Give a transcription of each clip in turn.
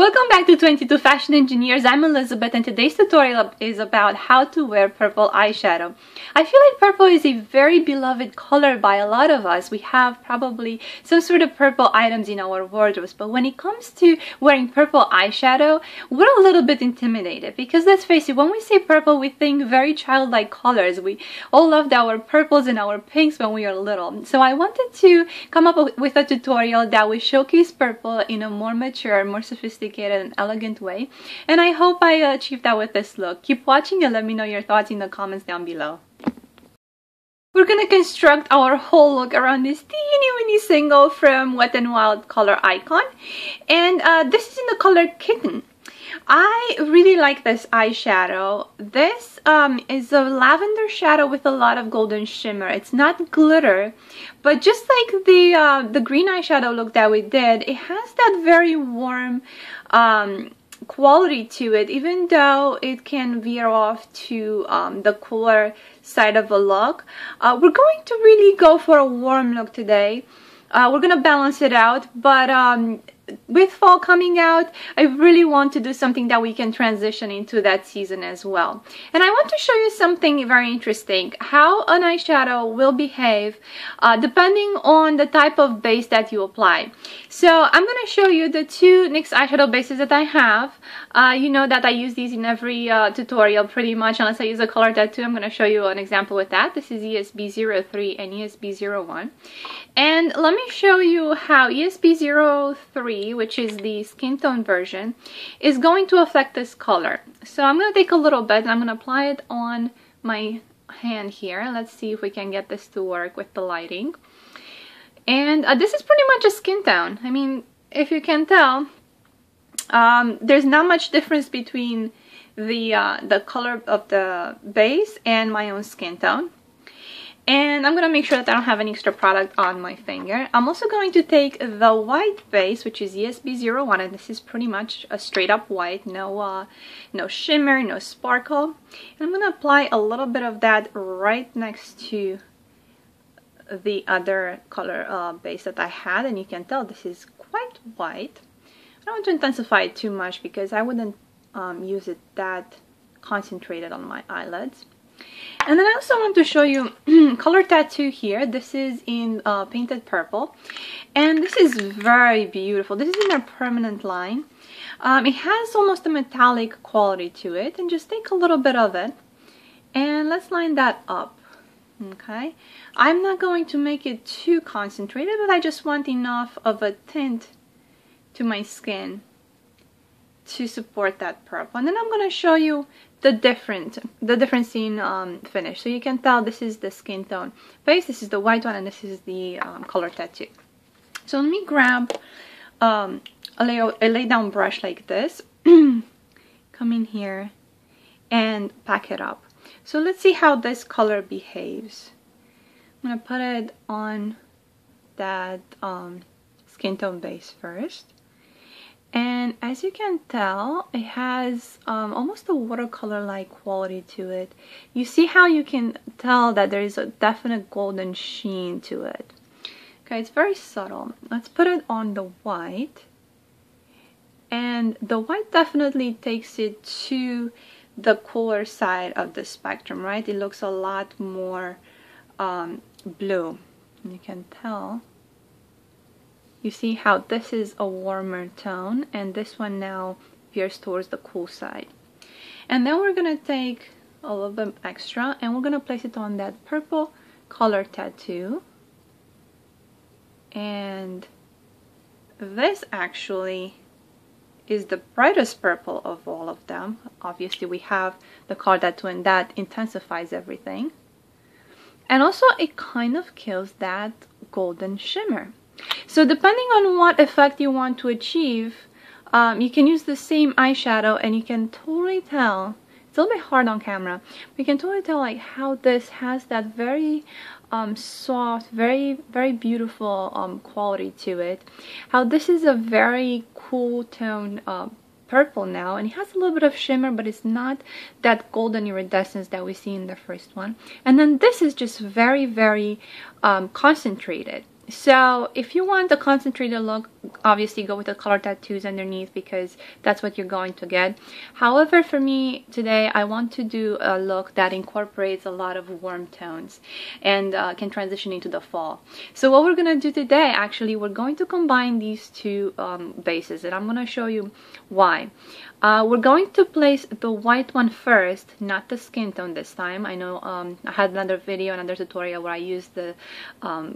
Welcome back to 22 Fashion Engineers. I'm Elizabeth and today's tutorial is about how to wear purple eyeshadow. I feel like purple is a very beloved color by a lot of us. We have probably some sort of purple items in our wardrobes, but when it comes to wearing purple eyeshadow, we're a little bit intimidated because let's face it, when we say purple, we think very childlike colors. We all loved our purples and our pinks when we were little. So I wanted to come up with a tutorial that will showcase purple in a more mature, more sophisticated and elegant way, and I hope I achieved that with this look. Keep watching and let me know your thoughts in the comments down below. We're gonna construct our whole look around this teeny weeny single from Wet n Wild color icon, and this is in the color Kitten. I really like this eyeshadow. This is a lavender shadow with a lot of golden shimmer. It's not glitter, but just like the green eyeshadow look that we did, it has that very warm quality to it, even though it can veer off to the cooler side of a look. We're going to really go for a warm look today. We're gonna balance it out, but with fall coming out, I really want to do something that we can transition into that season as well. And I want to show you something very interesting, how an eyeshadow will behave depending on the type of base that you apply. So I'm going to show you the two NYX eyeshadow bases that I have. You know that I use these in every tutorial pretty much, unless I use a color tattoo. I'm going to show you an example with that. This is ESB03 and ESB01. And let me show you how ESB03, which is the skin tone version, is going to affect this color. So I'm going to take a little bit and I'm going to apply it on my hand here. Let's see if we can get this to work with the lighting. And this is pretty much a skin tone. I mean, if you can tell, there's not much difference between the color of the base and my own skin tone. And I'm going to make sure that I don't have any extra product on my finger. I'm also going to take the white base, which is ESB01, and this is pretty much a straight up white, no shimmer, no sparkle. And I'm going to apply a little bit of that right next to the other color base that I had, and you can tell this is quite white. I don't want to intensify it too much because I wouldn't use it that concentrated on my eyelids. And then I also want to show you Color Tattoo here. This is in Painted Purple, and this is very beautiful. This is in their permanent line. It has almost a metallic quality to it, and just take a little bit of it and let's line that up. Okay, I'm not going to make it too concentrated, but I just want enough of a tint to my skin to support that purple. And then I'm going to show you the difference in finish. So you can tell this is the skin tone base, this is the white one, and this is the Color Tattoo. So let me grab a lay down brush like this, come in here and pack it up. So let's see how this color behaves. I'm going to put it on that skin tone base first. And as you can tell, it has almost a watercolor-like quality to it. You see how you can tell that there is a definite golden sheen to it. Okay, it's very subtle. Let's put it on the white. And the white definitely takes it to the cooler side of the spectrum, right? It looks a lot more blue. And you can tell. You see how this is a warmer tone, and this one now veers towards the cool side. And then we're going to take a little bit extra, and we're going to place it on that purple Color Tattoo. And this actually is the brightest purple of all of them. Obviously, we have the Color Tattoo, and that intensifies everything. And also, it kind of kills that golden shimmer. So depending on what effect you want to achieve, you can use the same eyeshadow, and you can totally tell, it's a little bit hard on camera, but you can totally tell like how this has that very soft, very beautiful quality to it. How this is a very cool tone purple now, and it has a little bit of shimmer, but it's not that golden iridescence that we see in the first one. And then this is just very concentrated. So if you want a concentrated look, obviously go with the color tattoos underneath because that's what you're going to get. However, for me today, I want to do a look that incorporates a lot of warm tones and can transition into the fall. So what we're going to do today, actually, we're going to combine these two bases, and I'm going to show you why. We're going to place the white one first, not the skin tone this time. I know I had another video, another tutorial where I used the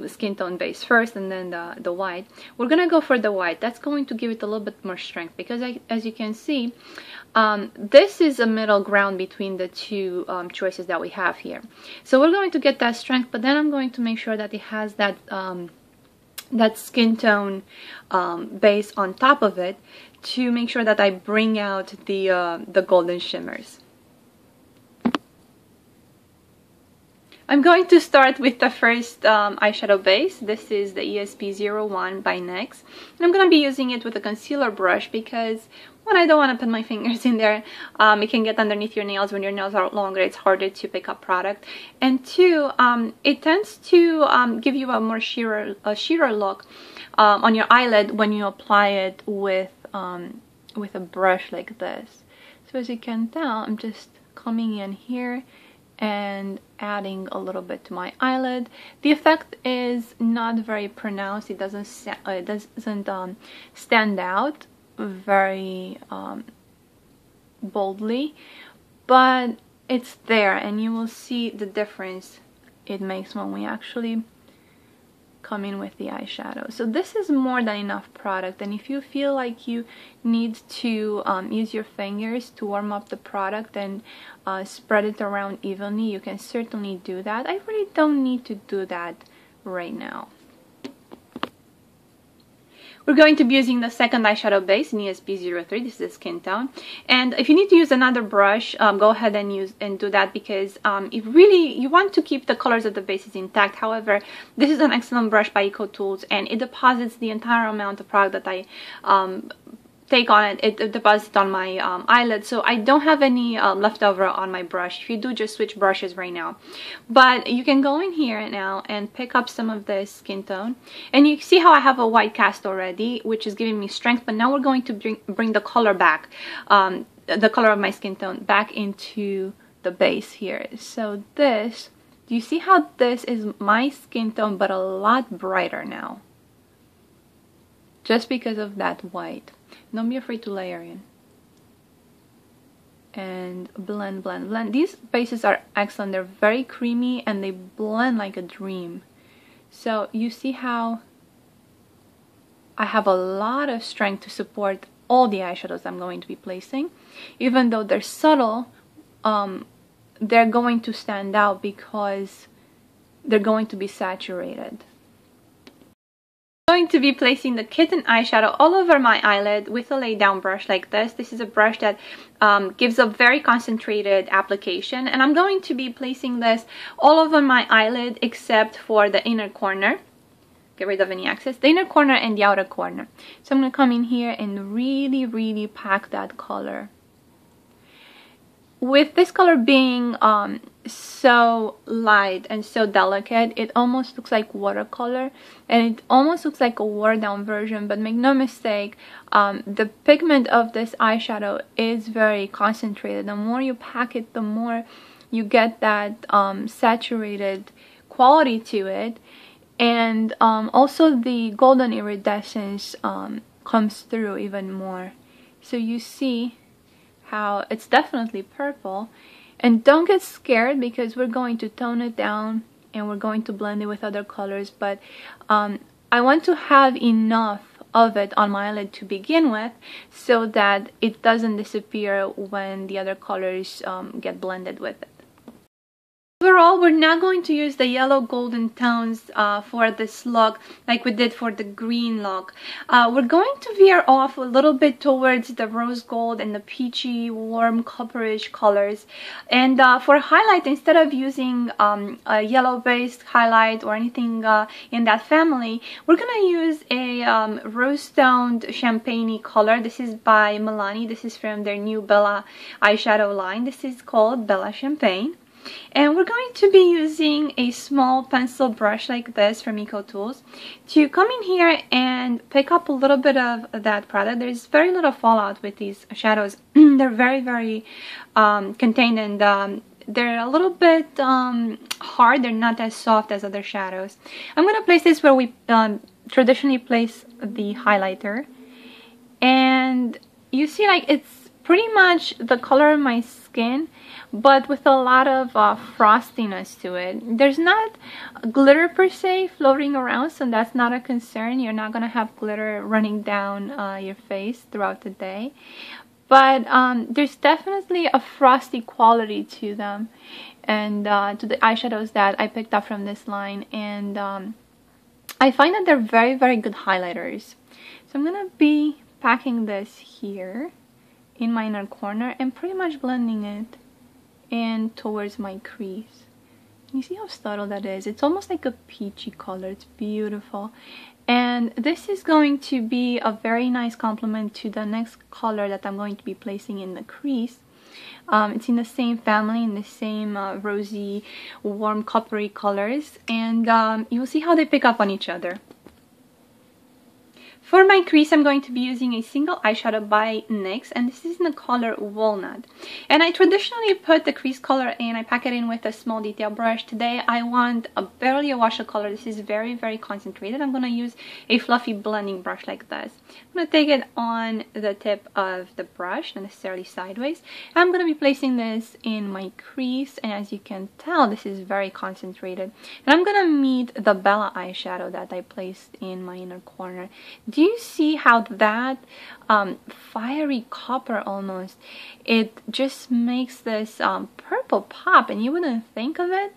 skin tone base first and then the white. We're gonna go for the white. That's going to give it a little bit more strength because as you can see, this is a middle ground between the two choices that we have here. So we're going to get that strength, but then I'm going to make sure that it has that that skin tone base on top of it to make sure that I bring out the golden shimmers. I'm going to start with the first eyeshadow base. This is the ESP01 by NYX. And I'm going to be using it with a concealer brush because, one, I don't want to put my fingers in there. It can get underneath your nails. When your nails are longer, it's harder to pick up product. And two, it tends to give you a more sheerer look on your eyelid when you apply it with a brush like this. So as you can tell, I'm just coming in here and adding a little bit to my eyelid. The effect is not very pronounced. It doesn't stand out very boldly, but it's there, and you will see the difference it makes when we actually come in with the eyeshadow. So this is more than enough product, and if you feel like you need to use your fingers to warm up the product and spread it around evenly, you can certainly do that. I really don't need to do that right now. We're going to be using the second eyeshadow base in ESP03. This is skin tone. And if you need to use another brush, go ahead and do that because you want to keep the colors of the bases intact. However, this is an excellent brush by Eco Tools, and it deposits the entire amount of product that I take on it. It deposits on my eyelid, so I don't have any leftover on my brush. If you do, just switch brushes right now. But you can go in here now and pick up some of this skin tone, and you see how I have a white cast already, which is giving me strength. But now we're going to bring the color back, the color of my skin tone back into the base here. So this, do you see how this is my skin tone but a lot brighter now? Just because of that white. Don't be afraid to layer in. And blend, blend, blend. These bases are excellent. They're very creamy and they blend like a dream. So you see how I have a lot of strength to support all the eyeshadows I'm going to be placing. Even though they're subtle, they're going to stand out because they're going to be saturated. I'm going to be placing the Kitten eyeshadow all over my eyelid with a lay down brush like this. This is a brush that gives a very concentrated application, and I'm going to be placing this all over my eyelid except for the inner corner. Get rid of any excess. The inner corner and the outer corner. So I'm going to come in here and really pack that color. With this color being so light and so delicate, it almost looks like watercolor, and it almost looks like a watered down version. But make no mistake, the pigment of this eyeshadow is very concentrated. The more you pack it, the more you get that saturated quality to it, and also the golden iridescence comes through even more. So you see how it's definitely purple. And don't get scared because we're going to tone it down and we're going to blend it with other colors, but I want to have enough of it on my eyelid to begin with so that it doesn't disappear when the other colors get blended with it. Overall, we're not going to use the yellow golden tones for this look like we did for the green look. We're going to veer off a little bit towards the rose gold and the peachy, warm, copperish colors. And for highlight, instead of using a yellow-based highlight or anything in that family, we're going to use a rose-toned champagne color. This is by Milani. This is from their new Bella eyeshadow line. This is called Bella Champagne. And we're going to be using a small pencil brush like this from Eco Tools to come in here and pick up a little bit of that product. There's very little fallout with these shadows. They're very contained, and they're a little bit hard. They're not as soft as other shadows. I'm going to place this where we traditionally place the highlighter, and you see, like, it's pretty much the color of my skin, but with a lot of frostiness to it. There's not glitter per se floating around, so that's not a concern. You're not going to have glitter running down your face throughout the day. But there's definitely a frosty quality to them, and to the eyeshadows that I picked up from this line. And I find that they're very good highlighters. So I'm going to be packing this here in my inner corner and pretty much blending it in towards my crease. You see how subtle that is? It's almost like a peachy color. It's beautiful. And this is going to be a very nice complement to the next color that I'm going to be placing in the crease. It's in the same family, in the same rosy, warm, coppery colors. And you'll see how they pick up on each other. For my crease, I'm going to be using a single eyeshadow by NYX, and this is in the color Walnut. And I traditionally put the crease color in, I pack it in with a small detail brush. Today, I want barely a wash of color. This is very concentrated. I'm going to use a fluffy blending brush like this. I'm going to take it on the tip of the brush, not necessarily sideways. I'm going to be placing this in my crease, and as you can tell, this is very concentrated. And I'm going to meet the Bella eyeshadow that I placed in my inner corner. Do you see how that fiery copper almost, it just makes this purple pop, and you wouldn't think of it,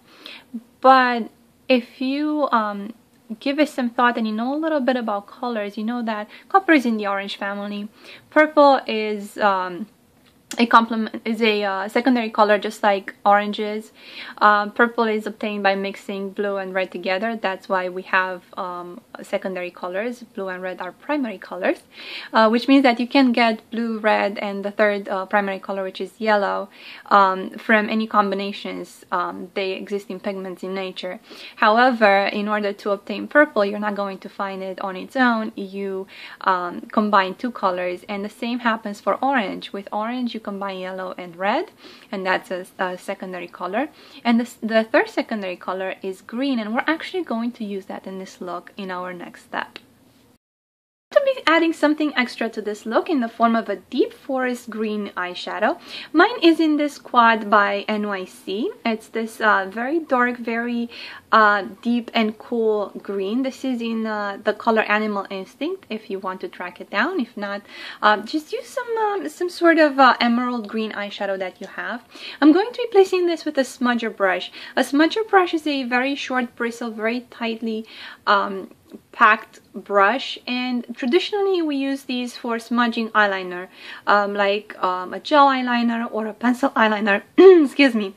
but if you give it some thought and you know a little bit about colors, you know that copper is in the orange family, purple is a secondary color, just like orange is. Purple is obtained by mixing blue and red together. That's why we have secondary colors. Blue and red are primary colors, which means that you can get blue, red, and the third primary color, which is yellow, from any combinations. They exist in pigments in nature. However, in order to obtain purple, you're not going to find it on its own. You combine two colors, and the same happens for orange. With orange, you combine yellow and red, and that's a secondary color. And the third secondary color is green, and we're actually going to use that in this look in our next step. To be adding something extra to this look in the form of a deep forest green eyeshadow. Mine is in this Quad by NYC. It's this very dark, very deep and cool green. This is in the color Animal Instinct if you want to track it down. If not, just use some sort of emerald green eyeshadow that you have. I'm going to be placing this with a smudger brush. A smudger brush is a very short bristle, very tightly packed brush, and traditionally we use these for smudging eyeliner, like a gel eyeliner or a pencil eyeliner. Excuse me.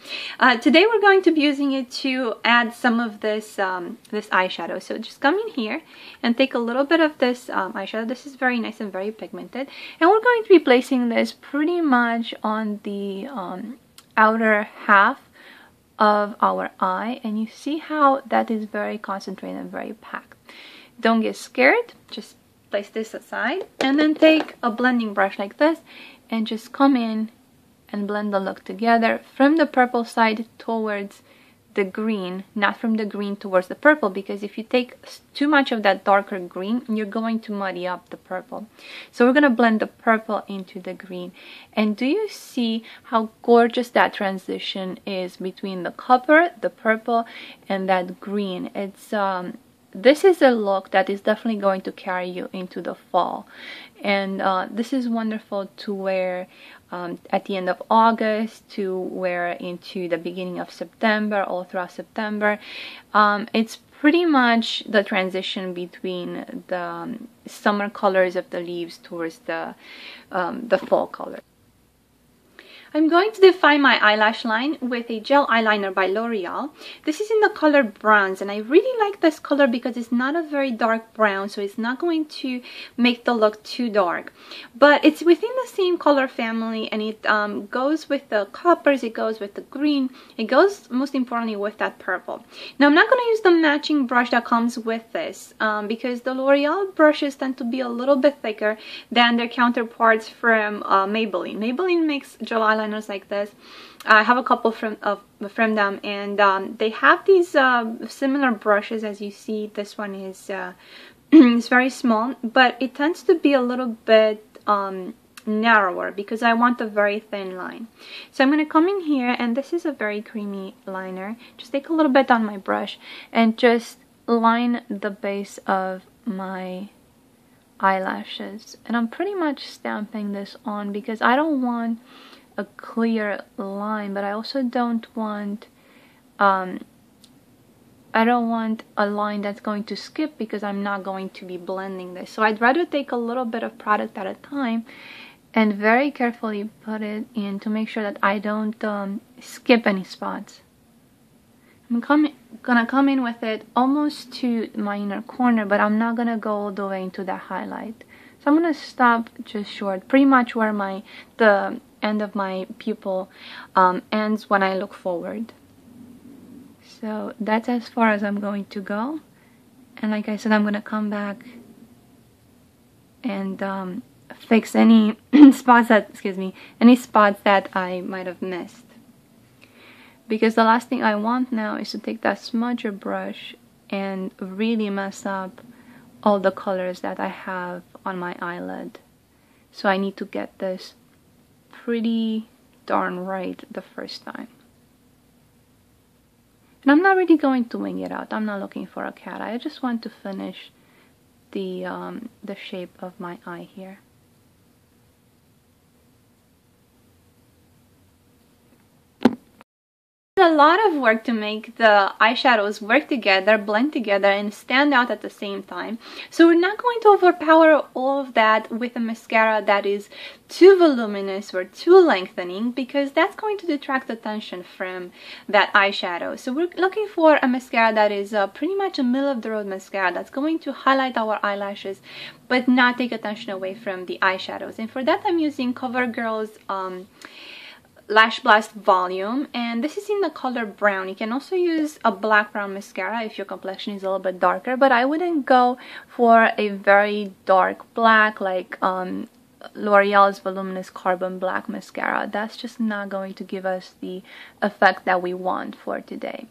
Today we're going to be using it to add some of this this eyeshadow. So just come in here and take a little bit of this eyeshadow. This is very nice and very pigmented, and we're going to be placing this pretty much on the outer half of our eye, and you see how that is very concentrated and very packed. Don't get scared, just place this aside and then take a blending brush like this and just come in and blend the look together from the purple side towards the green, not from the green towards the purple, because if you take too much of that darker green, you're going to muddy up the purple. So we're going to blend the purple into the green. And do you see how gorgeous that transition is between the copper, the purple, and that green? It's this is a look that is definitely going to carry you into the fall, and this is wonderful to wear at the end of August, to wear into the beginning of September, all throughout September. It's pretty much the transition between the summer colors of the leaves towards the fall color. I'm going to define my eyelash line with a gel eyeliner by L'Oreal. This is in the color Bronze, and I really like this color because it's not a very dark brown, so it's not going to make the look too dark. But it's within the same color family, and it goes with the coppers, it goes with the green, it goes most importantly with that purple. Now I'm not going to use the matching brush that comes with this because the L'Oreal brushes tend to be a little bit thicker than their counterparts from Maybelline. Maybelline makes gel eyeliners like this. I have a couple from them, and they have these similar brushes. As you see, this one is it's very small, but it tends to be a little bit narrower because I want a very thin line. So I'm going to come in here, and this is a very creamy liner. Just take a little bit on my brush and just line the base of my eyelashes, and I'm pretty much stamping this on because I don't want a clear line, but I also don't want a line that's going to skip because I'm not going to be blending this. So I'd rather take a little bit of product at a time and very carefully put it in to make sure that I don't skip any spots. I'm gonna come in with it almost to my inner corner, but I'm not gonna go all the way into that highlight. So I'm gonna stop just short, pretty much where the end of my pupil ends when I look forward. So that's as far as I'm going to go. And like I said, I'm gonna come back and fix any spots that I might have missed. Because the last thing I want now is to take that smudger brush and really mess up all the colors that I have on my eyelid. So I need to get this pretty darn right the first time. And I'm not really going to wing it out. I'm not looking for a cat eye. I just want to finish the shape of my eye here. A lot of work to make the eyeshadows work together, blend together, and stand out at the same time. So we're not going to overpower all of that with a mascara that is too voluminous or too lengthening, because that's going to detract attention from that eyeshadow. So we're looking for a mascara that is pretty much a middle-of-the-road mascara that's going to highlight our eyelashes but not take attention away from the eyeshadows. And for that I'm using CoverGirl's LashBlast Volume, and this is in the color Brown. You can also use a black brown mascara if your complexion is a little bit darker, but I wouldn't go for a very dark black like L'Oreal's Voluminous Carbon Black Mascara. That's just not going to give us the effect that we want for today.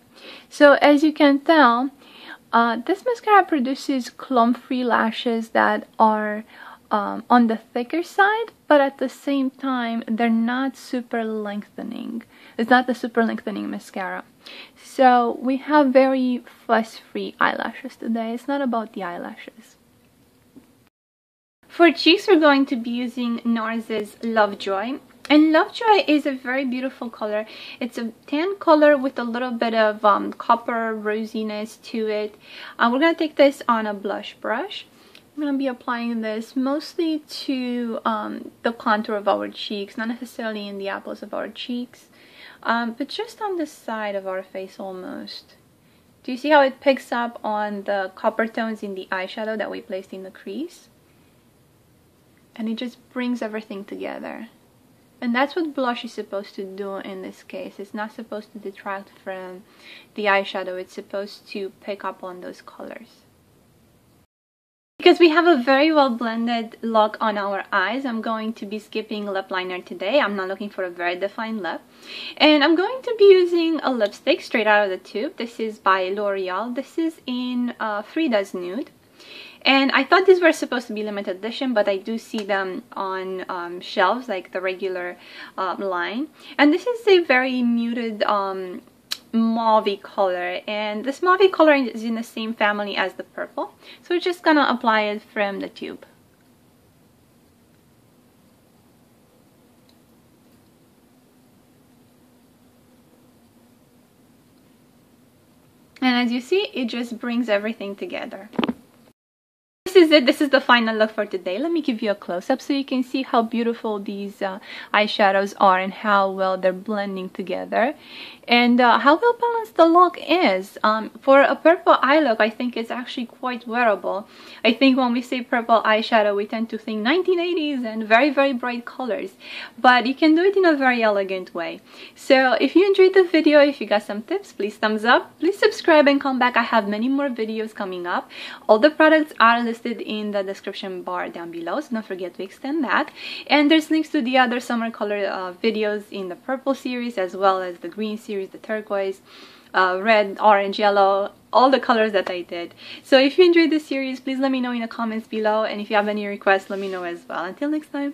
So as you can tell, this mascara produces clump-free lashes that are on the thicker side, but at the same time they're not super lengthening. It's not the super lengthening mascara. So we have very fuss-free eyelashes today. It's not about the eyelashes. For cheeks we're going to be using NARS's Lovejoy. And Lovejoy is a very beautiful color. It's a tan color with a little bit of copper rosiness to it. We're going to take this on a blush brush. I'm going to be applying this mostly to the contour of our cheeks, not necessarily in the apples of our cheeks, but just on the side of our face almost. Do you see how it picks up on the copper tones in the eyeshadow that we placed in the crease? And it just brings everything together. And that's what blush is supposed to do in this case. It's not supposed to detract from the eyeshadow. It's supposed to pick up on those colors. Because we have a very well blended look on our eyes, I'm going to be skipping lip liner today. I'm not looking for a very defined lip. And I'm going to be using a lipstick straight out of the tube. This is by L'Oreal. This is in Frieda's Nude. And I thought these were supposed to be limited edition, but I do see them on shelves like the regular line. And this is a very muted mauve color, and this mauve color is in the same family as the purple, so we're just gonna apply it from the tube. And as you see, it just brings everything together. This is it. This is the final look for today. Let me give you a close-up so you can see how beautiful these eyeshadows are and how well they're blending together, and how well balanced the look is. For a purple eye look, I think it's actually quite wearable. I think when we say purple eyeshadow, we tend to think 1980s and very, very bright colors, but you can do it in a very elegant way. So if you enjoyed the video, if you got some tips, please thumbs up, please subscribe and come back. I have many more videos coming up. All the products are listed in the description bar down below, so don't forget to extend that. And there's links to the other summer color videos in the purple series, as well as the green series, the turquoise, red, orange, yellow, all the colors that I did. So if you enjoyed this series, please let me know in the comments below, and if you have any requests, let me know as well. Until next time.